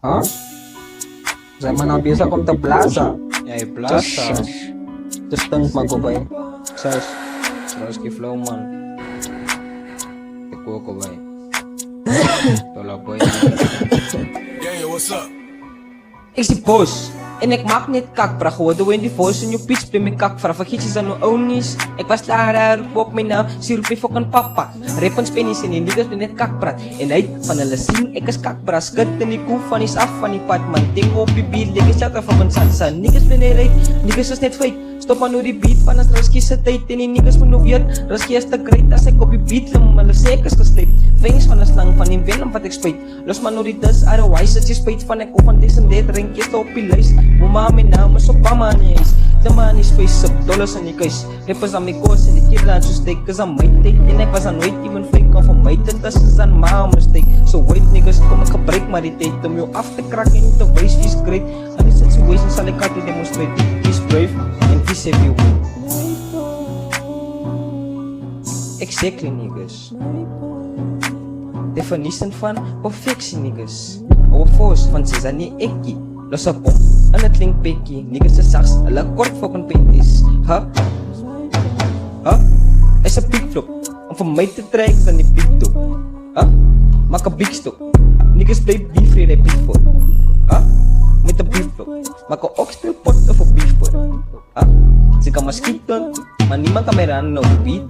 Ha? Saya mana biasa kong ta plaza. Ya, plaza. Terus tang magubay. Sas. Terus ki flow man. Ikuha ko ba? Tolak boy. Yeah, what's up? Ik zie boos en ik maak niet kak, bra. Geworden in die voice en je pitch bij mijn kak, vra. Vergietjes aan mijn onies. Ik was later, op mijn naam, sirup je fucking papa. Repens pennies en die niggas ben net kak, brat. En hij van hulle sien, ik is kak, bra. Skut in die koe van is af van die pad, man. Ting op die beat, leg is chat af van salsa. Niggas ben net right, niggas is net fake. Stop aan hoe die beat van as Ruskie se tyd en die niggas moet nou weet Ruskie is te great as ek op die beat lim hulle sê ek is gesleep Vengs van 'n slang van die venom wat ek spuit Los man nou die dis otherwise as jy spyt van ek op van dis en dit drinkjes op die lys Mama my naam is op mama in die huis The man is space up, dollars in die kuis Rippers aan my kos en die kierland so steek is aan my tyd en ek was aan nooit even fake of van my tyd as is aan my mistake So white niggas kom ek gebruik maar die tyd om jou af te krak en te wys wie's great In die situation sal ek altyd demonstrate Wie's brave and wie sê wie hoe Exactly niggas Definition van perfectie niggas Our force van sies aan die ekkie Los op om en het klink pekkie Niggas is saks, hulle kort fucking penties Ha? Ha? Is a big flop Om vir my te trek dan die big top Ha? Maak a big stop Niggas bly beef hier die beef voor Ha? Met a beef flop Maak a oxtail pot of a beef voor Ha? Ze kan maar schieten, maar niemand kan mij rannen op de beat